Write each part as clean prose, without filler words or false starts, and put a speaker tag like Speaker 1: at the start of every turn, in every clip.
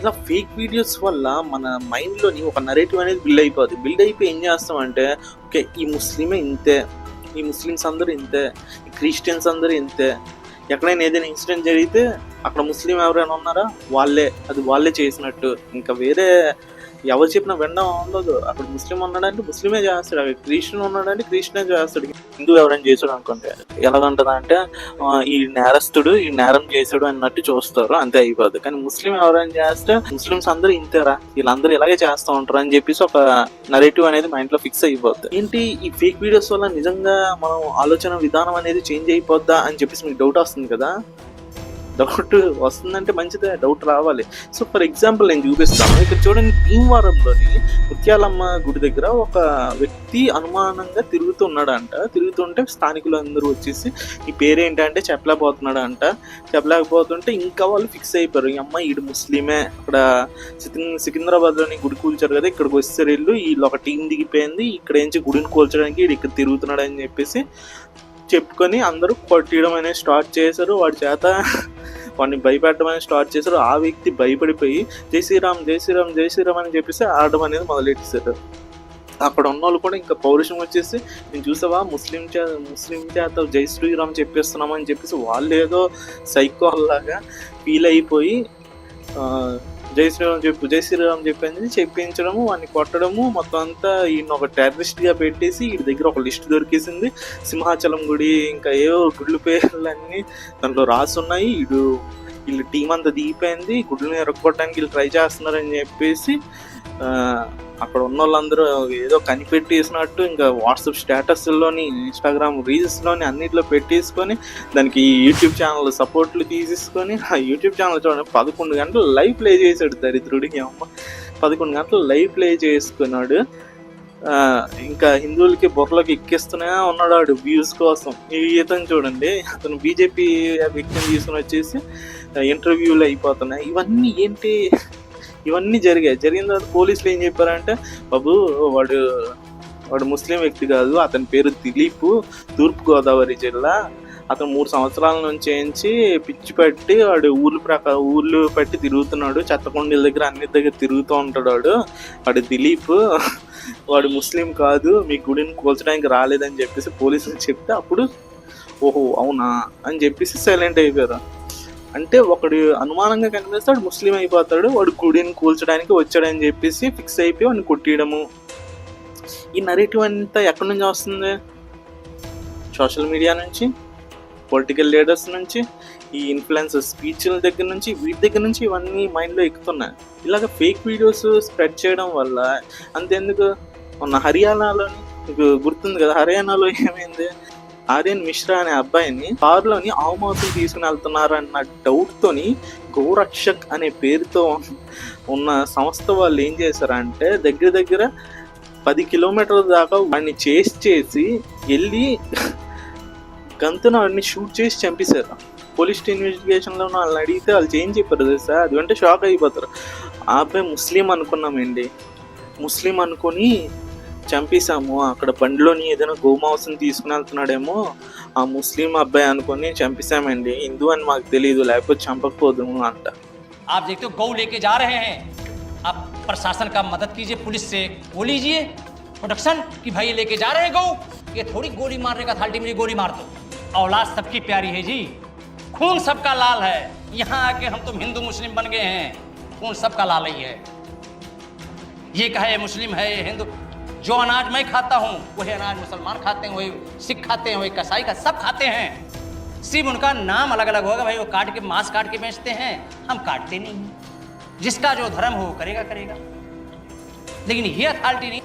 Speaker 1: ఇలా fake videos వల్ల మన మైండ్లోని ఒక నరేటివ్ అనేది బిల్డ్ అయిపోద్ది. బిల్డ్ అయిపోయి ఏం చేస్తామంటే, ఓకే ఈ ముస్లిమే ఇంతే, ఈ ముస్లిమ్స్ అందరూ ఇంతే, ఈ క్రిస్టియన్స్ అందరూ ఇంతే, ఎక్కడైనా ఏదైనా ఇన్సిడెంట్ జరిగితే అక్కడ ముస్లిం ఎవరైనా ఉన్నారా వాళ్ళే చేసినట్టు, ఇంకా వేరే ఎవరు చెప్పినా వినడం ఉండదు. అక్కడ ముస్లిం ఉన్నాడంటే ముస్లిమే చేస్తాడు, అక్కడ క్రిస్టియన్ ఉన్నాడంటే క్రిస్టియనే చేస్తాడు. హిందూ ఎవరైనా చేశాడు అనుకుంటే ఎలాగంటదంటే ఈ నేరస్తుడు ఈ నేరం చేశాడు అన్నట్టు చూస్తారు, అంతే అయిపోద్ది. కానీ ముస్లిం ఎవరైనా చేస్తే ముస్లిమ్స్ అందరూ ఇంతేరా, వీళ్ళందరూ ఇలాగే చేస్తూ ఉంటారు అని చెప్పేసి ఒక నరేటివ్ అనేది మైండ్ లో ఫిక్స్ అయిపోద్ది. ఏంటి ఈ ఫేక్ వీడియోస్ వల్ల నిజంగా మనం ఆలోచన విధానం అనేది చేంజ్ అయిపోద్దా అని చెప్పేసి మీకు డౌట్ వస్తుంది కదా. డౌట్ వస్తుందంటే మంచిదే, డౌట్ రావాలి. సో ఫర్ ఎగ్జాంపుల్ నేను చూపిస్తాను. ఇక్కడ చూడండి, భీమవరంలోని ముత్యాలమ్మ గుడి దగ్గర ఒక వ్యక్తి అనుమానంగా తిరుగుతుంటే స్థానికులు అందరూ వచ్చేసి ఈ పేరేంటంటే చెప్పలేకపోతుంటే ఇంకా వాళ్ళు ఫిక్స్ అయిపోయారు, ఈ అమ్మాయి ఈడు ముస్లిమే, అక్కడ సికింద్రాబాద్లోని గుడి కూల్చారు కదా, ఇక్కడికి వచ్చేసారు వీళ్ళు ఒక టీం దిగిపోయింది, ఇక్కడ ఏంచి గుడిని కూల్చడానికి వీడు ఇక్కడ తిరుగుతున్నాడు అని చెప్పేసి చెప్పుకొని అందరూ కొట్టడం అనేది స్టార్ట్ చేశారు. వాడిని భయపెట్టడం అనేది స్టార్ట్ చేశారు. ఆ వ్యక్తి భయపడిపోయి జై శ్రీరామ్ జై శ్రీరామ్ జై శ్రీరామ్ అని చెప్పేసి ఆడడం అనేది మొదలెట్టేశారు. అక్కడ ఉన్న వాళ్ళు కూడా ఇంకా పౌరుషం వచ్చేసి, నేను చూసావా ముస్లిం చేత జై శ్రీరామ్ చెప్పేస్తున్నామని చెప్పేసి వాళ్ళు ఏదో సైకో లాగా ఫీల్ అయిపోయి జై శ్రీరామ్ చెప్పని చెప్పించడము, వాడిని కొట్టడము, మొత్తం అంతా ఈయన ఒక టెర్రరిస్ట్గా పెట్టేసి వీడి దగ్గర ఒక లిస్ట్ దొరికేసింది. సింహాచలం గుడి ఇంకా ఏవో గుళ్ళు పేర్లన్నీ దాంట్లో రాసున్నాయి. వీళ్ళు టీం అంతా దిగిపోయింది, గుడ్లని ఎరగొట్టడానికి వీళ్ళు ట్రై చేస్తున్నారని చెప్పేసి అక్కడ ఉన్న వాళ్ళందరూ ఏదో కనిపెట్టేసినట్టు ఇంకా వాట్సాప్ స్టేటస్లోని ఇన్స్టాగ్రామ్ రీల్స్లోని అన్నిట్లో పెట్టేసుకొని దానికి యూట్యూబ్ ఛానల్ సపోర్ట్లు తీసేసుకొని ఆ యూట్యూబ్ ఛానల్ చూడండి 11 గంటలు లైవ్ ప్లే చేశాడు దరిద్రుడికి. అమ్మ 11 గంటలు లైవ్ ప్లే చేసుకున్నాడు. ఇంకా హిందువులకి బొర్రలోకి ఎక్కిస్తూనే ఉన్నాడు వాడు వ్యూస్ కోసం. ఇతను చూడండి, అతను బీజేపీ వ్యక్తిని తీసుకుని వచ్చేసి ఇంటర్వ్యూలు అయిపోతున్నాయి. ఇవన్నీ జరిగిన తర్వాత పోలీసులు ఏం చెప్పారంటే, బాబు వాడు ముస్లిం వ్యక్తి కాదు, అతని పేరు దిలీప్, తూర్పుగోదావరి జిల్లా, అతను 3 సంవత్సరాల నుంచి పిచ్చి పెట్టి వాడు ఊర్లు పెట్టి తిరుగుతున్నాడు, చెత్తకొండల దగ్గర అన్ని దగ్గర తిరుగుతూ ఉంటాడు వాడు దిలీప్, వాడు ముస్లిం కాదు, మీ గుడిని కూల్చడానికి రాలేదని చెప్పేసి పోలీసులు చెప్తే అప్పుడు ఓహో అవునా అని చెప్పేసి సైలెంట్ అయిపోయారు. అంటే ఒకడు అనుమానంగా కనిపిస్తాడు, ముస్లిం అయిపోతాడు, వాడు గుడిని కూల్చడానికి వచ్చాడని చెప్పేసి ఫిక్స్ అయిపోయి వాడిని కొట్టేయడము. ఈ నరేటివ్ అంతా ఎక్కడి నుంచి వస్తుంది? సోషల్ మీడియా నుంచి, పొలిటికల్ లీడర్స్ నుంచి, ఈ ఇన్ఫ్లుయెన్సర్ స్పీచ్ల దగ్గర నుంచి, వీటి దగ్గర నుంచి ఇవన్నీ మైండ్లో ఎక్కుతున్నాయి. ఇలాగ ఫేక్ వీడియోస్ స్ప్రెడ్ చేయడం వల్ల అంతెందుకు మొన్న హర్యానాలోని మీకు గుర్తుంది కదా, హర్యానాలో ఏమైంది, ఆర్యన్ మిశ్రా అనే అబ్బాయిని కారులోని ఆవు మాంసం తీసుకుని వెళ్తున్నారన్న డౌట్తోని గోరక్షక్ అనే పేరుతో ఉన్న సంస్థ వాళ్ళు ఏం చేశారంటే దగ్గర 10 కిలోమీటర్ల దాకా వాడిని చేసి వెళ్ళి గంతున వాడిని షూట్ చేసి చంపేశారు. పోలీస్ ఇన్వెస్టిగేషన్లో వాళ్ళని అడిగితే వాళ్ళు చేంజ్ చెప్పారు తెలుసా, అది అంటే షాక్ అయిపోతారు. ఆ అబ్బాయి ముస్లిం అనుకున్నామండి, ముస్లిం అనుకొని చంపేశాము, అక్కడ బండిలోని ఏదైనా గోమాంసం తీసుకుని వెళ్తున్నాడేమో ఆ ముస్లిం అబ్బాయి అనుకొని చంపేశామండి, హిందూ అని మాకు తెలియదు, లేకపోతే చంపకపోదుము అంట.
Speaker 2: आप देखते हो गौ लेके जा रहे हैं, आप प्रशासन का मदद कीजिए, पुलिस से वो लीजिए प्रोटेक्शन कि भाई लेके जा रहे हैं गौ, ये थोड़ी गोली मारने का थाल्टी मेरी गोली मार दो। औलाद सबकी प्यारी है जी, खून सबका लाल है, यहाँ आके हम तुम हिंदू मुस्लिम बन गए हैं, खून सबका लाल ही है। ये कहे मुस्लिम है ये हिंदू, जो अनाज मैं खाता हूँ वही अनाज मुसलमान खाते हैं, वही सिख खाते हैं, वही कसाई का सब खाते हैं, सिर्फ उनका नाम अलग अलग होगा। भाई वो मांस काट के बेचते हैं, हम काटते नहीं हैं। जिसका जो धर्म हो करेगा, लेकिन ये अथॉरिटी नहीं।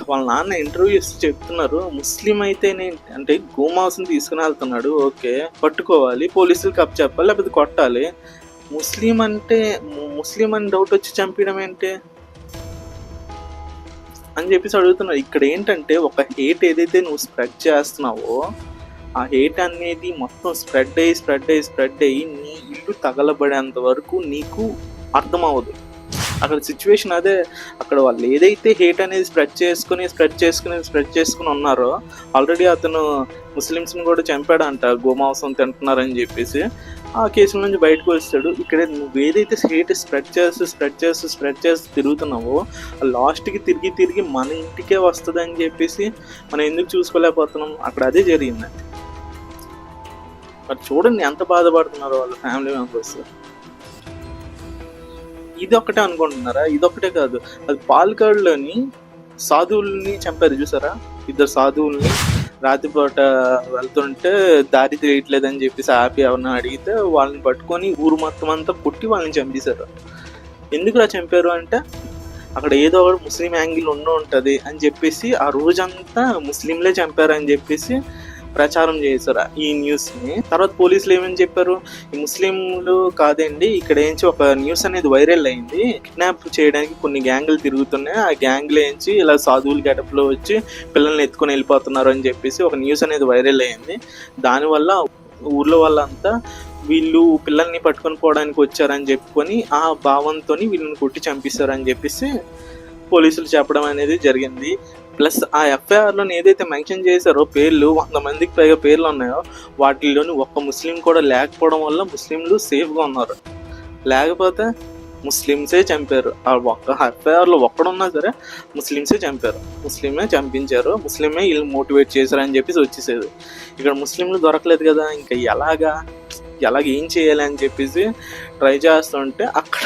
Speaker 1: వాళ్ళ నాన్న ఇంటర్వ్యూస్ చెప్తున్నారు, ముస్లిం అయితేనే అంటే గోమాంసం తీసుకుని వెళ్తున్నాడు, ఓకే పట్టుకోవాలి, పోలీసులకు అప్ చెప్పాలి, లేకపోతే కొట్టాలి. ముస్లిం అని డౌట్ వచ్చి చంపడం ఏంటి అని చెప్పేసి అడుగుతున్నారు. ఇక్కడ ఏంటంటే ఒక హేట్ ఏదైతే నువ్వు స్ప్రెడ్ చేస్తున్నావో ఆ హేట్ అనేది మొత్తం స్ప్రెడ్ అయ్యి నీ ఇల్లు తగలబడేంత వరకు నీకు అర్థం అవ్వదు. అక్కడ సిచ్యువేషన్ అదే. అక్కడ వాళ్ళు ఏదైతే హేట్ అనేది స్ప్రెడ్ చేసుకుని ఉన్నారో, ఆల్రెడీ అతను ముస్లిమ్స్ని కూడా చంపాడంట గోమాంసం తింటున్నారని చెప్పేసి. ఆ కేసుల నుంచి బయటకు వస్తాడు. ఇక్కడ నువ్వు ఏదైతే హేట్ స్ప్రెడ్ చేస్తూ తిరుగుతున్నావో లాస్ట్కి తిరిగి మన ఇంటికే వస్తుంది అని చెప్పేసి మనం ఎందుకు చూసుకోలేకపోతున్నాం? అక్కడ అదే జరిగింది. మరి చూడండి ఎంత బాధపడుతున్నారో వాళ్ళ ఫ్యామిలీ మెంబర్స్. ఇది ఒక్కటే అనుకుంటున్నారా? ఇదొక్కటే కాదు, అది పాలకాడులోని సాధువుల్ని చంపారు చూసారా? 2 సాధువుల్ని రాత్రిపూట వెళ్తుంటే దారి తెలియట్లేదని చెప్పేసి ఆపి ఎవరిని అడిగితే వాళ్ళని పట్టుకొని ఊరు మొత్తం అంతా పుట్టి వాళ్ళని చంపేశారు. ఎందుకులా చంపారు అంటే అక్కడ ఏదో ఒకటి ముస్లిం యాంగిల్ ఉంటుంది అని చెప్పేసి ఆ రోజంతా ముస్లింలే చంపారు అని చెప్పేసి ప్రచారం చేశారు ఈ న్యూస్ని. తర్వాత పోలీసులు ఏమని చెప్పారు, ఈ ముస్లింలు కాదండి, ఇక్కడ ఏంచి ఒక న్యూస్ అనేది వైరల్ అయింది, కిడ్నాప్ చేయడానికి కొన్ని గ్యాంగులు తిరుగుతున్నాయి, ఆ గ్యాంగ్లు ఏంచి ఇలా సాధువులు గెటప్లో వచ్చి పిల్లల్ని ఎత్తుకొని వెళ్ళిపోతున్నారు అని చెప్పేసి ఒక న్యూస్ అనేది వైరల్ అయింది. దానివల్ల ఊర్లో వాళ్ళంతా వీళ్ళు పిల్లల్ని పట్టుకొని పోవడానికి వచ్చారని చెప్పుకొని ఆ భావంతో వీళ్ళని కొట్టి చంపిస్తారని చెప్పేసి పోలీసులు చెప్పడం అనేది జరిగింది. ప్లస్ ఆ ఎఫ్ఐఆర్లో ఏదైతే మెన్షన్ చేశారో పేర్లు 100 మందికి పైగా పేర్లు ఉన్నాయో వాటిల్లోని ఒక్క ముస్లిం కూడా లేకపోవడం వల్ల ముస్లింలు సేఫ్గా ఉన్నారు. లేకపోతే ముస్లిమ్సే చంపారు. ఆ ఒక్క ఎఫ్ఐఆర్లో ఒక్కడున్నా సరే ముస్లిమ్సే చంపారు, ముస్లిమే చంపించారు, ముస్లిమే వీళ్ళు మోటివేట్ చేశారు అని చెప్పేసి వచ్చేసేది. ఇక్కడ ముస్లింలు దొరకలేదు కదా, ఇంకా ఎలాగ ఏం చేయాలి అని చెప్పేసి ట్రై చేస్తుంటే అక్కడ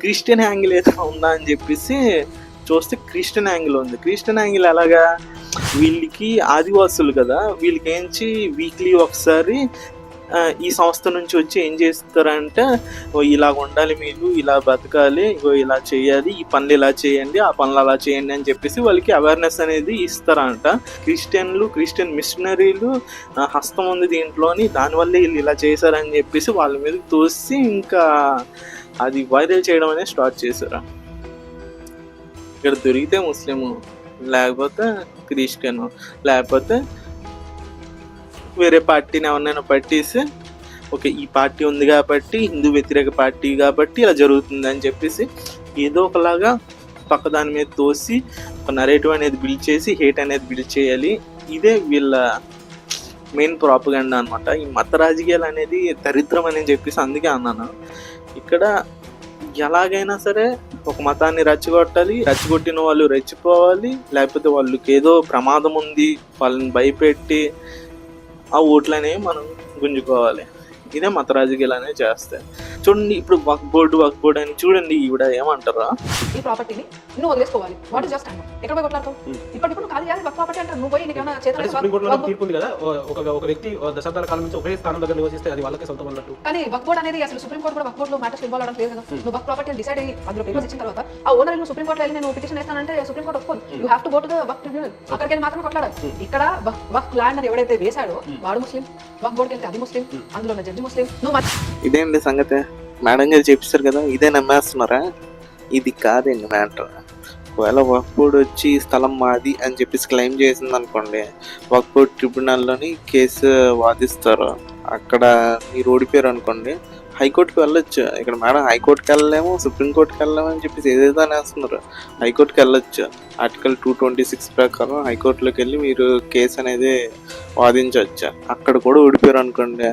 Speaker 1: క్రిస్టియన్ యాంగిల్ ఏదో ఉందా అని చెప్పేసి చూస్తే క్రిస్టియన్ యాంగిల్ ఉంది. క్రిస్టియన్ యాంగిల్ ఎలాగా, వీళ్ళకి ఆదివాసులు కదా, వీళ్ళకి ఏంచి వీక్లీ ఒకసారి ఈ సంస్థ నుంచి వచ్చి ఏం చేస్తారంటే ఇలాగ ఉండాలి, మీరు ఇలా బతకాలి, ఇలా చేయాలి, ఈ పనులు ఇలా చేయండి, ఆ పనులు అలా చేయండి అని చెప్పేసి వాళ్ళకి అవేర్నెస్ అనేది ఇస్తారంట. క్రిస్టియన్ మిషనరీలు హస్తం ఉంది దీంట్లోని, దానివల్ల వీళ్ళు ఇలా చేశారని చెప్పేసి వాళ్ళ మీద తోసి ఇంకా అది వైరల్ చేయడం అనేది స్టార్ట్ చేశారు. ఇక్కడ దొరికితే ముస్లిము, లేకపోతే క్రిస్టియను, లేకపోతే వేరే పార్టీని ఎవరినైనా పట్టేసి ఓకే ఈ పార్టీ ఉంది కాబట్టి హిందూ వ్యతిరేక పార్టీ కాబట్టి ఇలా జరుగుతుంది అని చెప్పేసి ఏదో ఒకలాగా పక్క దాని మీద తోసి ఒక నరేటివ్ అనేది బిల్డ్ చేసి హేట్ అనేది బిల్డ్ చేయాలి. ఇదే వీళ్ళ మెయిన్ ప్రాపగండా అనమాట. ఈ మత రాజకీయాలు అనేది దరిద్రం అని చెప్పేసి అందుకే అన్నాను. ఇక్కడ ఎలాగైనా సరే ఒక మతాన్ని రెచ్చగొట్టిన వాళ్ళు రెచ్చిపోవాలి, లేకపోతే వాళ్ళకి ఏదో ప్రమాదం ఉంది వాళ్ళని భయపెట్టి ఆ ఓట్లు అనేవి మనం గుంజుకోవాలి. ఇదే మత రాజకీయాలు అనేవి చేస్తాయి. చూడండి ఇప్పుడు వక్ఫ్ బోర్డు అని చూడండి, ఈవిడ ఏమంటారా,
Speaker 3: ఈ ప్రాపర్టీని నువ్వు వదిలేసుకోవాలి, వాట్ ఇస్ జస్ట్ అండ్ ఎక్కడ పోయి కొట్లాడతావు? ఇప్పుడు ఖాళీ చేయాలి వక్ఫ్ ప్రాపర్టీ అంటారు, నువ్వు పోయి నీకేమైనా చేత
Speaker 4: సుప్రీం కోర్టులో తీర్పు ఉంది కదా, ఒక వ్యక్తి దశాబ్దాల కాలం నుంచి ఒకే స్థానం దగ్గర నివసిస్తే అది వాళ్ళకే సొంతం అన్నట్టు.
Speaker 3: కానీ వక్ఫ్ బోర్డు అనేది అసలు సుప్రీం కోర్టు కూడా వక్ఫ్ బోర్డులో మ్యాటర్స్ ఇన్వాల్వ్ అవడం లేదు కదా. నువ్వు వక్ఫ్ ప్రాపర్టీ డిసైడ్ అయ్యి అందులో పేపర్స్ ఇచ్చిన తర్వాత ఆ ఓనర్ నువ్వు సుప్రీం కోర్టులో వెళ్ళి నేను పిటిషన్ వేస్తానంటే సుప్రీం కోర్టు ఒప్పుకోదు. You have to go to the Waqf tribunal, అక్కడికి వెళ్ళి మాత్రమే కొట్లాడాలి. ఇక్కడ వక్ఫ్ ల్యాండ్ అని ఎవడైతే వేశాడో వాడు ముస్లిం, వక్ఫ్ బోర్డుకి వెళ్తే అది ముస్లిం, అందులో ఉన్న జడ్జి ముస్లిం.
Speaker 1: ఇదేంటి సంగతి, మేడం గారు చెప్పిస్తారు కదా, ఇదే నమ్మేస్తున్నారా? ఇది కాదండి మ్యాటర్. ఒకవేళ వక్ఫ్ బోర్డు వచ్చి స్థలం మాది అని చెప్పేసి క్లెయిమ్ చేసింది అనుకోండి, వక్ఫ్ బోర్డు ట్రిబ్యునల్లోని కేసు వాదిస్తారు. అక్కడ మీరు ఓడిపోయారు అనుకోండి, హైకోర్టుకి వెళ్ళొచ్చు. ఇక్కడ మేడం హైకోర్టుకి వెళ్ళలేము, సుప్రీంకోర్టుకి వెళ్ళలేము అని చెప్పేసి ఏదేదో అనేస్తున్నారు. హైకోర్టుకి వెళ్ళొచ్చు. ఆర్టికల్ 226 ప్రకారం హైకోర్టులోకి వెళ్ళి మీరు కేసు అనేది వాదించవచ్చు. అక్కడ కూడా ఓడిపోయారు అనుకోండి,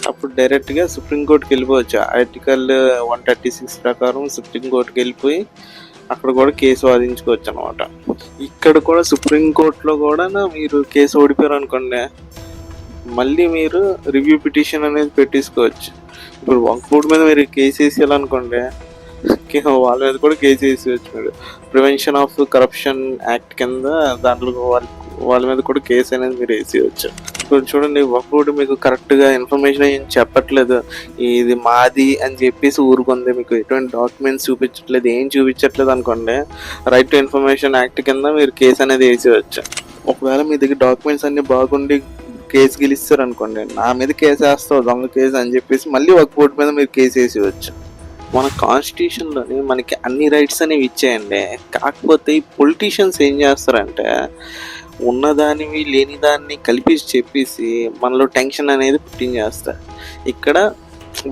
Speaker 1: అప్పుడు డైరెక్ట్గా సుప్రీంకోర్టుకి వెళ్ళిపోవచ్చు. ఆర్టికల్ 136 ప్రకారం సుప్రీంకోర్టుకి వెళ్ళిపోయి అక్కడ కూడా కేసు వాదించుకోవచ్చు అనమాట. ఇక్కడ కూడా సుప్రీంకోర్టులో కూడా మీరు కేసు ఓడిపోయారు అనుకోండి, మళ్ళీ మీరు రివ్యూ పిటిషన్ అనేది పెట్టేసుకోవచ్చు. ఇప్పుడు వక్ఫ్ బోర్డు మీద మీరు కేసు వేసేయాలనుకోండి, వాళ్ళ మీద కూడా కేసు వేసేయచ్చు. మీరు ప్రివెన్షన్ ఆఫ్ కరప్షన్ యాక్ట్ కింద దాంట్లో వాళ్ళ మీద కూడా కేసు అనేది మీరు వేసేయచ్చు. ఇప్పుడు చూడండి, వక్ఫ్ బోర్డు మీకు కరెక్ట్గా ఇన్ఫర్మేషన్ ఏం చెప్పట్లేదు, ఇది మాది అని చెప్పేసి ఊరుకుంది, మీకు ఎటువంటి డాక్యుమెంట్స్ చూపించట్లేదు, ఏం చూపించట్లేదు అనుకోండి, రైట్ టు ఇన్ఫర్మేషన్ యాక్ట్ కింద మీరు కేసు అనేది వేసేయచ్చు. ఒకవేళ మీ దగ్గర డాక్యుమెంట్స్ అన్ని బాగుండి కేసు గెలిస్తారు అనుకోండి, నా మీద కేసు వేస్తావు దొంగ కేసు అని చెప్పేసి మళ్ళీ వక్ఫ్ బోర్డు మీద మీరు కేసు వేసేయచ్చు. మన కాన్స్టిట్యూషన్లోని మనకి అన్ని రైట్స్ అనేవి ఇచ్చేయండి. కాకపోతే ఈ పొలిటీషియన్స్ ఏం చేస్తారంటే ఉన్నదానివి లేని దాన్ని కలిపి చెప్పేసి మనలో టెన్షన్ అనేది పుట్టించేస్తారు. ఇక్కడ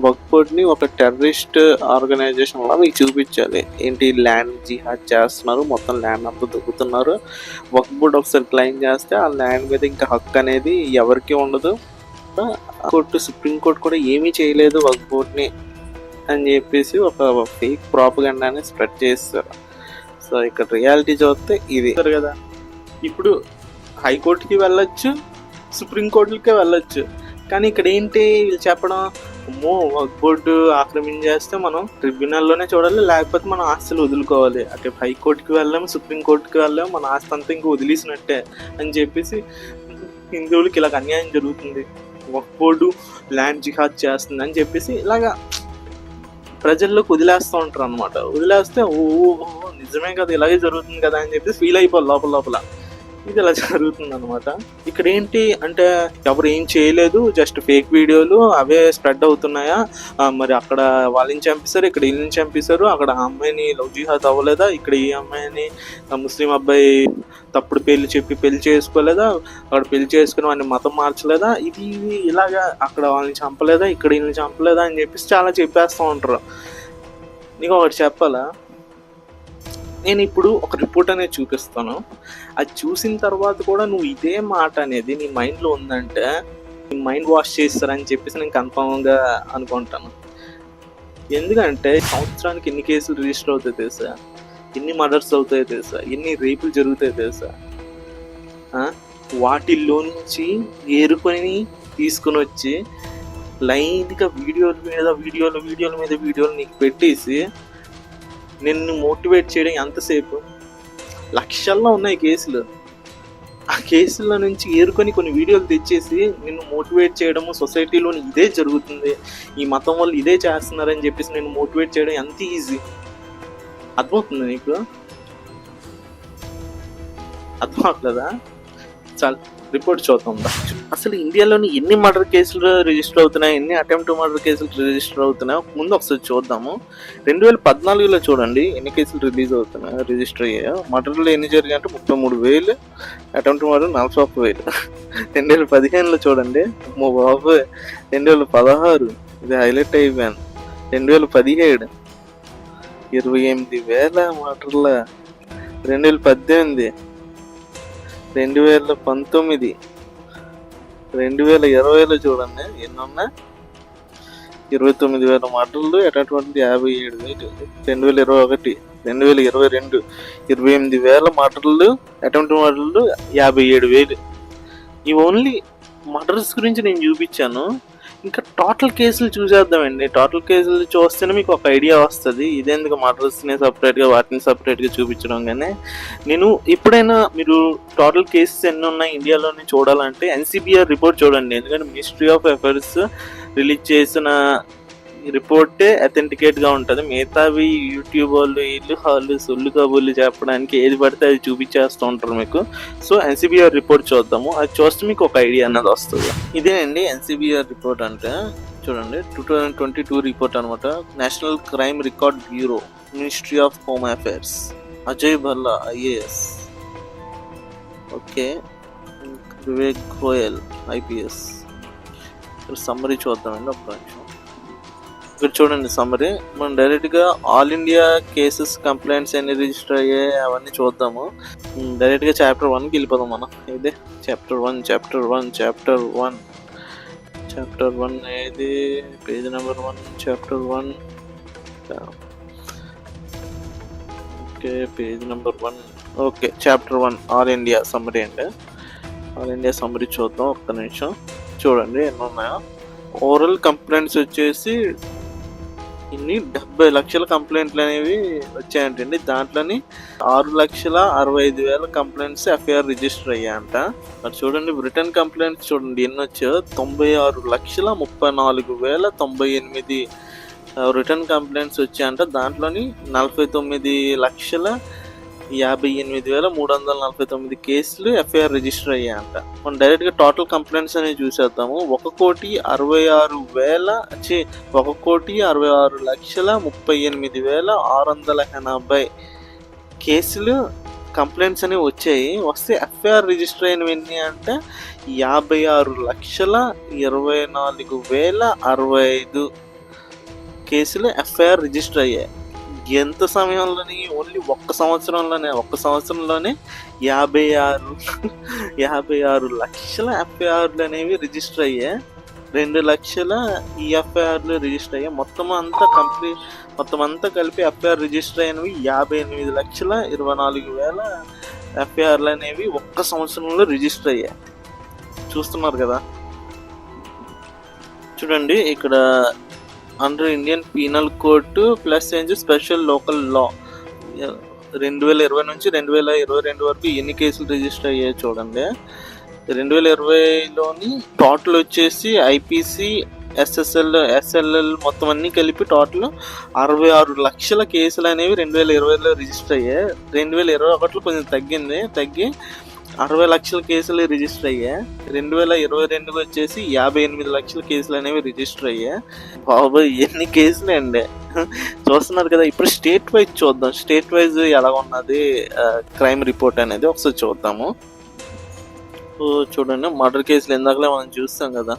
Speaker 1: వక్ఫ్ బోర్డ్ని ఒక టెర్రరిస్ట్ ఆర్గనైజేషన్ లా మీకు చూపించాలి. ఏంటి, ల్యాండ్ జిహాద్ చేస్తున్నారు, మొత్తం ల్యాండ్ అంతా దొక్కుతున్నారు. వక్ఫ్ బోర్డ్ ఒకసారి క్లెయిమ్ చేస్తే ఆ ల్యాండ్ మీద ఇంకా హక్కు అనేది ఎవరికి ఉండదు, తర్వాత కోర్టు సుప్రీంకోర్టు కూడా ఏమీ చేయలేదు వక్ఫ్ బోర్డ్ని అని చెప్పేసి ఒక ఫేక్ ప్రాపగండాని స్ప్రెడ్ చేస్తారు. సో ఇక్కడ రియాలిటీ చూస్తే ఇది కదా. ఇప్పుడు హైకోర్టుకి వెళ్ళొచ్చు, సుప్రీంకోర్టులకే వెళ్ళొచ్చు, కానీ ఇక్కడ ఏంటి వీళ్ళు చెప్పడం, అమ్మో వక్ఫ్ బోర్డు ఆక్రమించేస్తే మనం ట్రిబ్యునల్లోనే చూడాలి, లేకపోతే మనం ఆస్తులు వదులుకోవాలి. అటు హైకోర్టుకి వెళ్ళాము, సుప్రీంకోర్టుకి వెళ్ళాము, మన ఆస్తి అంతా ఇంకా వదిలేసినట్టే అని చెప్పేసి హిందువులకి ఇలాగ అన్యాయం జరుగుతుంది, వక్ఫ్ బోర్డు ల్యాండ్ జిహాద్ చేస్తుంది అని చెప్పేసి ఇలాగా ప్రజల్లోకి వదిలేస్తూ ఉంటారు అనమాట. వదిలేస్తే ఓ నిజమే కదా, ఇలాగే జరుగుతుంది కదా అని చెప్పేసి ఫీల్ అయిపోవాలి లోపల లోపల. ఇది ఇలా జరుగుతుంది అనమాట. ఇక్కడ ఏంటి అంటే ఎవరు ఏం చేయలేదు, జస్ట్ ఫేక్ వీడియోలు అవే స్ప్రెడ్ అవుతున్నాయా, మరి అక్కడ వాళ్ళని చంపేశారు, ఇక్కడ వీళ్ళని చంపేశారు, అక్కడ ఆ అమ్మాయిని లవ్ జిహాద్ అవ్వలేదా, ఇక్కడ ఈ అమ్మాయిని ముస్లిం అబ్బాయి తప్పుడు పెళ్లి చెప్పి పెళ్లి చేసుకోలేదా, అక్కడ పెళ్లి చేసుకుని వాడిని మతం మార్చలేదా, ఇది ఇలాగా అక్కడ వాళ్ళని చంపలేదా, ఇక్కడ వీళ్ళని చంపలేదా అని చెప్పేసి చాలా చెప్పేస్తూ ఉంటారు. నీకు ఒకటి చెప్పాలా, నేను ఇప్పుడు ఒక రిపోర్ట్ అనేది చూపిస్తాను, అది చూసిన తర్వాత కూడా నువ్వు ఇదే మాట అనేది నీ మైండ్లో ఉందంటే నీ మైండ్ వాష్ చేస్తారని చెప్పేసి నేను కన్ఫామ్గా అనుకుంటాను. ఎందుకంటే సంవత్సరానికి ఎన్ని కేసులు రిజిస్టర్ అవుతాయి తెలుసా, ఎన్ని మర్డర్స్ అవుతాయో తెలుసా, ఎన్ని రేపులు జరుగుతాయో తెలుసా. వాటిల్లో నుంచి ఏరుకొని తీసుకుని వచ్చి లైన్గా వీడియోల మీద వీడియోలు నీకు పెట్టేసి నిన్ను మోటివేట్ చేయడం ఎంతసేపు, లక్షల్లో ఉన్నాయి కేసులు. ఆ కేసుల నుంచి ఏరుకొని కొన్ని వీడియోలు తెచ్చేసి నిన్ను మోటివేట్ చేయడము, సొసైటీలో ఇదే జరుగుతుంది, ఈ మతం వాళ్ళు ఇదే చేస్తున్నారని చెప్పేసి నేను మోటివేట్ చేయడం ఎంత ఈజీ. అర్థమవుతుంది నీకు? అర్థమవుతుందా? చాలా రిపోర్ట్ చూద్దాం. అసలు ఇండియాలోని ఎన్ని మర్డర్ కేసులు రిజిస్టర్ అవుతున్నాయి, ఎన్ని అటెంప్ట్ మర్డర్ కేసులు రిజిస్టర్ అవుతున్నాయో ముందు ఒకసారి చూద్దాము. 2014లో చూడండి ఎన్ని కేసులు రిజిస్టర్ అయ్యాయో. మర్డర్లు ఎన్ని జరిగాయంటే 33,000, అటెంప్ట్ మర్డర్ 41,000. 2015లో చూడండి, బాబు 2016 ఇది హైలైట్ అయిపోయాను. 2017 28,000 మర్డర్ల. 2018, 2019, 2020లో చూడండి ఎన్ని ఉన్నాయి, 29,000 మర్డర్లు, అటెంప్ట్ 57,000. 2021, 2022 28,000 మర్డర్లు, అటెంప్ట్ మర్డర్లు 57,000. ఇవి ఓన్లీ మర్డర్స్ గురించి నేను చూపించాను. ఇంకా టోటల్ కేసులు చూసేద్దామండి. టోటల్ కేసులు చూస్తేనే మీకు ఒక ఐడియా వస్తుంది, ఇదేందుకు మర్డర్స్ని సపరేట్గా వాటిని సపరేట్గా చూపించడం. కానీ నేను ఎప్పుడైనా మీరు టోటల్ కేసెస్ ఎన్ని ఉన్నాయి ఇండియాలోనే చూడాలంటే ఎన్సిబిఆర్ రిపోర్ట్ చూడండి. ఎందుకంటే మినిస్ట్రీ ఆఫ్ అఫైర్స్ రిలీజ్ చేసిన రిపోర్టే అథెంటికేట్గా ఉంటుంది. మిగతావి యూట్యూబ్ వాళ్ళు సొల్లు కబుర్లు చెప్పడానికి ఏది పడితే అది చూపించేస్తూ ఉంటారు మీకు. సో ఎన్సిబిఆర్ రిపోర్ట్ చూద్దాము, అది చూస్తే మీకు ఒక ఐడియా అన్నది వస్తుంది. ఇదేనండి ఎన్సిబిఆర్ రిపోర్ట్ అంటే. చూడండి 2022 రిపోర్ట్ అనమాట. National crime record bureau, ministry of home affairs, Ajay Bhalla IAS, okay, Vivek Goyal IPS. Summary చూద్దామండి ఒక నిమిషం. ఇక్కడ చూడండి సమ్మరీ. మనం డైరెక్ట్గా ఆల్ ఇండియా కేసెస్ కంప్లైంట్స్ ఎన్ని రిజిస్టర్ అయ్యాయి అవన్నీ చూద్దాము. డైరెక్ట్గా చాప్టర్ 1కి వెళ్ళిపోదాం మనం. ఇదే చాప్టర్ 1 ఏది, page number 1, chapter 1, okay, page number 1, okay, chapter 1 all India summary అండి. ఆల్ ఇండియా సమ్మరీ చూద్దాం ఒక్క నిమిషం. చూడండి ఎన్ని ఉన్నాయో. ఓరల్ కంప్లైంట్స్ వచ్చేసి ఇన్ని 70 లక్షల కంప్లైంట్లు అనేవి వచ్చాయంటండి. దాంట్లోని 6,65,000 కంప్లైంట్స్ ఎఫ్ఐఆర్ రిజిస్టర్ అయ్యాయంట. మరి చూడండి రిటర్న్ కంప్లైంట్స్ చూడండి ఎన్ని వచ్చాయో, 96,34,098 రిటర్న్ కంప్లైంట్స్ వచ్చాయంట. దాంట్లోని 49,58,349 కేసులు ఎఫ్ఐఆర్ రిజిస్టర్ అయ్యాయంట. మనం డైరెక్ట్గా టోటల్ కంప్లైంట్స్ అనేవి చూసేద్దాము. 1,66,38,680 కేసులు కంప్లైంట్స్ అనేవి వచ్చాయి. వస్తే ఎఫ్ఐఆర్ రిజిస్టర్ అయినవి ఎన్ని అంటే 56,24,065 కేసులు ఎఫ్ఐఆర్ రిజిస్టర్ అయ్యాయి. ఎంత సమయంలోని, ఓన్లీ ఒక్క సంవత్సరంలోనే 56 లక్షల ఎఫ్ఐఆర్లు అనేవి రిజిస్టర్ అయ్యాయి. 2 లక్షల ఈ ఎఫ్ఐఆర్లు రిజిస్టర్ అయ్యాయి. మొత్తం అంతా కలిపి ఎఫ్ఐఆర్ రిజిస్టర్ అయినవి 58,24,000 ఎఫ్ఐఆర్లు అనేవి ఒక్క సంవత్సరంలో రిజిస్టర్ అయ్యాయి. చూస్తున్నారు కదా, చూడండి ఇక్కడ under Indian penal code plus special local law 2020 నుంచి 2022 వరకు ఎన్ని కేసులు రిజిస్టర్ అయ్యాయి చూడండి. 2020లోని టోటల్ వచ్చేసి ఐపీసీ, ఎస్ఎల్ఎల్ మొత్తం అన్ని కలిపి టోటల్ 66 లక్షల కేసులు అనేవి 2020లో రిజిస్టర్ అయ్యాయి. 2021లో కొంచెం తగ్గి 60 లక్షల కేసులు రిజిస్టర్ అయ్యాయి. 2022 వచ్చేసి 58 లక్షల కేసులు అనేవి రిజిస్టర్ అయ్యాయి. బాబోయ్ ఎన్ని కేసులు అండి, చూస్తున్నారు కదా. ఇప్పుడు స్టేట్ వైజ్ చూద్దాం, స్టేట్ వైజ్ ఎలా ఉన్నది క్రైమ్ రిపోర్ట్ అనేది ఒకసారి చూద్దాము. చూడండి, మర్డర్ కేసులు ఇందాకలే మనం చూస్తాం కదా,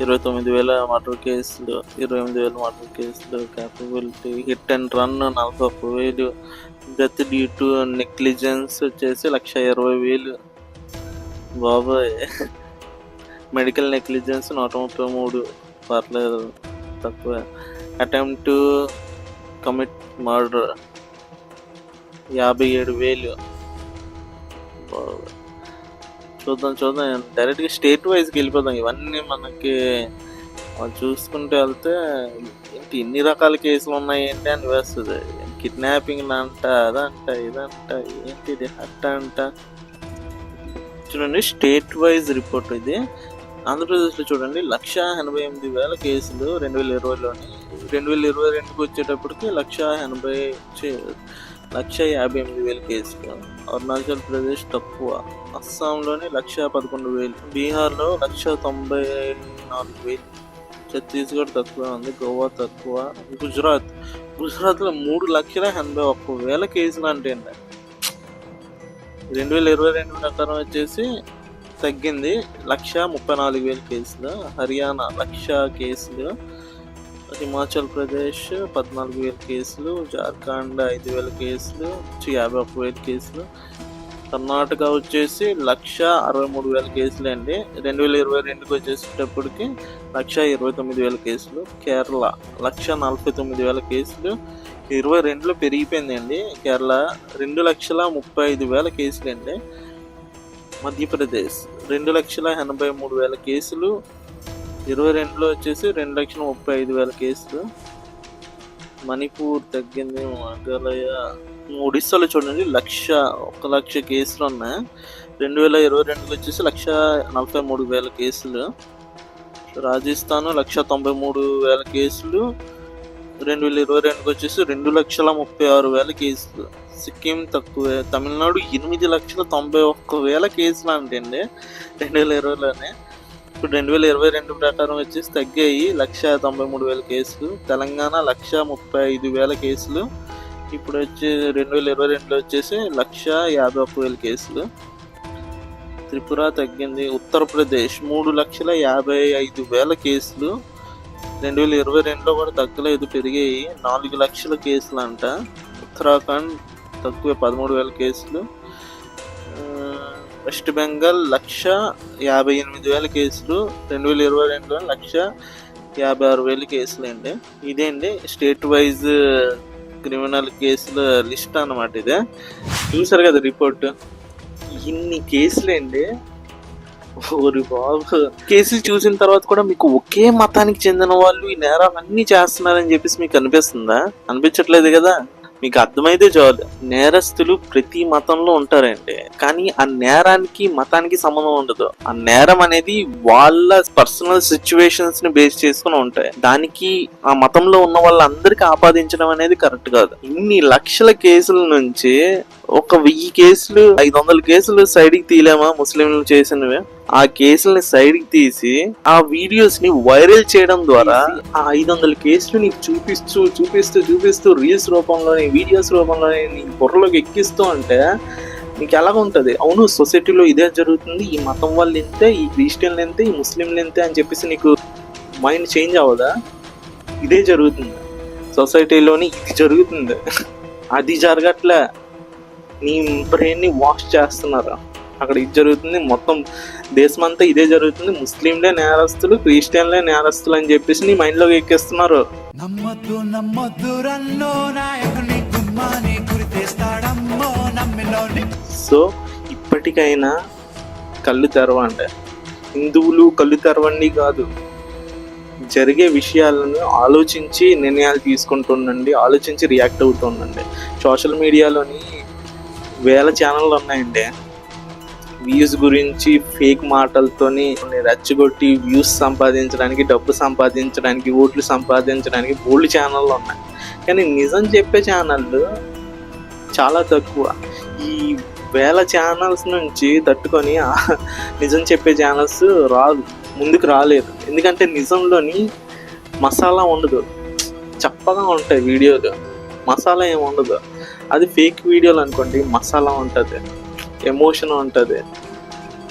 Speaker 1: 29,000 మర్డర్ కేసులు, 28,000 మర్డర్ కేసులు, capability hit and run 41,000, death due to negligence వచ్చేసి 1,20,000. బాబాయ్ మెడికల్ నెగ్లిజెన్స్ 133, పర్లేదు తక్కువ. Attempt to commit murder 57,000. చూద్దాం డైరెక్ట్గా స్టేట్ వైజ్కి వెళ్ళిపోదాం. ఇవన్నీ మనకి చూసుకుంటూ వెళ్తే ఏంటి ఇన్ని రకాల కేసులు ఉన్నాయి ఏంటి అని వేస్తుంది. కిడ్నాపింగ్ అంట, అదంట, ఇదంట, ఏంటిది అట్ట అంట. చూడండి స్టేట్ వైజ్ రిపోర్ట్ ఇది. ఆంధ్రప్రదేశ్లో చూడండి 1,88,000 కేసులు 2020లోని. 2022కి వచ్చేటప్పటికి 1,58,000 కేసులు. అరుణాచల్ ప్రదేశ్ తక్కువ, అస్సాంలోని 1,11,000, బీహార్లో 1,94,000, ఛత్తీస్గఢ్ తక్కువ ఉంది, గోవా తక్కువ, గుజరాత్లో 3,81,000 కేసులు అంటే 2022 ప్రకారం వచ్చేసి తగ్గింది, 1,34,000 కేసులు. హర్యానా 1,00,000 కేసులు, హిమాచల్ ప్రదేశ్ 14,000 కేసులు, జార్ఖండ్ 5,000 కేసులు, 51,000 కేసులు. కర్ణాటక వచ్చేసి 1,63,000 కేసులు అండి. 2022కి వచ్చేసేటప్పటికి 1,29,000 కేసులు. కేరళ 1,49,000 కేసులు. 22లో పెరిగిపోయిందండి కేరళ, 2,35,000 కేసులు అండి. మధ్యప్రదేశ్ 2,83,000 కేసులు. 22లో వచ్చేసి 2,35,000 కేసులు. మణిపూర్ తగ్గింది. మేఘాలయ, ఒడిస్సాలో చూడండి 1,00,000 కేసులు ఉన్నాయి. 2022కి వచ్చేసి 1,43,000 కేసులు. రాజస్థాన్ 1,93,000 కేసులు. 2022కి వచ్చేసి 2,36,000 కేసులు. సిక్కిం తక్కువే. తమిళనాడు 8,91,000 కేసులు అంటే 2020లోనే. ఇప్పుడు 2022 ప్రకారం వచ్చేసి తగ్గాయి, 1,93,000 కేసులు. తెలంగాణ 1,35,000 కేసులు. ఇప్పుడు వచ్చి 2022లో వచ్చేసి 1,51,000 కేసులు. త్రిపుర తగ్గింది. ఉత్తరప్రదేశ్ 3,55,000 కేసులు. 2022లో కూడా తగ్గలేదు, పెరిగాయి, 4,00,000 కేసులు అంట. ఉత్తరాఖండ్ తక్కువ, 13,000 కేసులు. వెస్ట్ బెంగాల్ 1,58,000 కేసులు. 2022లో 1,56,000 కేసులు అండి. ఇదే అండి స్టేట్ వైజ్ క్రిమినల్ కేసుల లిస్ట్ అన్నమాట. ఇదే చూసారు కదా రిపోర్ట్, ఇన్ని కేసులు అండి. ఓరి బాబు, కేసులు చూసిన తర్వాత కూడా మీకు ఒకే మతానికి చెందిన వాళ్ళు ఈ నేరాలన్నీ చేస్తున్నారని చెప్పేసి మీకు అనిపిస్తుందా? అనిపించట్లేదు కదా. మీకు అర్థమైతే చాలు, నేరస్తులు ప్రతి మతంలో ఉంటారండి, కానీ ఆ నేరానికి మతానికి సంబంధం ఉండదు. ఆ నేరం అనేది వాళ్ళ పర్సనల్ సిచ్యువేషన్స్ ని బేస్ చేసుకుని ఉంటాయి. దానికి ఆ మతంలో ఉన్న వాళ్ళందరికీ ఆపాదించడం అనేది కరెక్ట్ కాదు. ఇన్ని లక్షల కేసుల నుంచి ఒక 1000 కేసులు, 500 కేసులు సైడ్కి తీయలేమా ముస్లింలు చేసినవి? ఆ కేసుల్ని సైడ్కి తీసి ఆ వీడియోస్ ని వైరల్ చేయడం ద్వారా ఆ 500 కేసులు నీకు చూపిస్తూ రీల్స్ రూపంలోని, వీడియోస్ రూపంలోని నీ బుర్రలోకి ఎక్కిస్తూ అంటే నీకు ఎలాగ ఉంటుంది? అవును, సొసైటీలో ఇదే జరుగుతుంది, ఈ మతం వాళ్ళు ఇంతే, ఈ క్రిస్టియన్లు ఇంతే, ఈ ముస్లింలు ఇంతే అని చెప్పేసి నీకు మైండ్ చేంజ్ అవ్వదా? ఇదే జరుగుతుంది సొసైటీలోని, ఇది జరుగుతుంది. అది జరగట్లే, నీ బ్రెయిన్ ని వాష్ చేస్తున్నారా? అక్కడ ఇది జరుగుతుంది, మొత్తం దేశమంతా ఇదే జరుగుతుంది, ముస్లింలే నేరస్తులు, క్రిస్టియన్లే నేరస్తులు అని చెప్పేసి నీ మైండ్లోకి ఎక్కిస్తున్నారు. సో ఇప్పటికైనా కళ్ళు తెరవండి, హిందువులు కళ్ళు తెరవండి కాదు, జరిగే విషయాలను ఆలోచించి నిర్ణయాలు తీసుకుంటుండండి, ఆలోచించి రియాక్ట్ అవుతుండండి. సోషల్ మీడియాలోని వేల ఛానళ్ళు ఉన్నాయండి, వ్యూస్ గురించి ఫేక్ మాటలతోని రెచ్చగొట్టి వ్యూస్ సంపాదించడానికి, డబ్బు సంపాదించడానికి, ఓట్లు సంపాదించడానికి బోల్డ్ ఛానళ్ళు ఉన్నాయి. కానీ నిజం చెప్పే ఛానళ్ళు చాలా తక్కువ. ఈ వేల ఛానల్స్ నుంచి తట్టుకొని నిజం చెప్పే ఛానల్స్ ముందుకు రాలేదు. ఎందుకంటే నిజంలోని మసాలా ఉండదు, చప్పగా ఉంటాయి వీడియోలు, మసాలా ఏమి ఉండదు. అది ఫేక్ వీడియోలు అనుకోండి, మసాలా ఉంటుంది, ఎమోషన్ ఉంటుంది,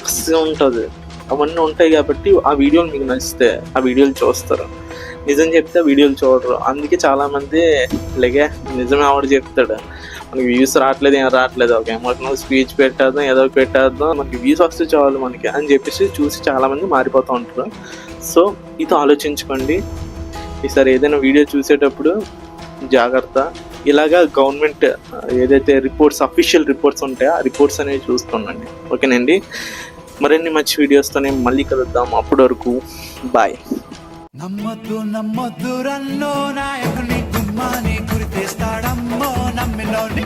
Speaker 1: కసి ఉంటుంది, అవన్నీ ఉంటాయి. కాబట్టి ఆ వీడియోలు మీకు నచ్చితే ఆ వీడియోలు చూస్తారు, నిజం చెప్తే ఆ వీడియోలు చూడరు. అందుకే చాలామంది నిజమే ఆవిడ చెప్తాడు, మనకి వ్యూస్ రావట్లేదు, ఏం రావట్లేదు, ఒక ఎమోషనల్ స్పీచ్ పెట్టేద్దాం, ఏదో పెట్టేద్దాం, మనకి వ్యూస్ వస్తే చాలు మనకి అని చెప్పేసి చూసి చాలామంది మారిపోతూ ఉంటారు. సో ఇది ఆలోచించుకోండి, ఈసారి ఏదైనా వీడియో చూసేటప్పుడు జాగ్రత్త. ఇలాగా గవర్నమెంట్ ఏదైతే రిపోర్ట్స్, అఫీషియల్ రిపోర్ట్స్ ఉంటాయో ఆ రిపోర్ట్స్ అనేవి చూస్తుండండి. ఓకేనండి, మరిన్ని మంచి వీడియోస్తోనే మళ్ళీ కలుద్దాం. అప్పటి వరకు బాయ్.
Speaker 5: నమ్మద్దు రన్నో నాయకుని గుమ్మాని గురితేస్తాడమ్మో నమ్మినోని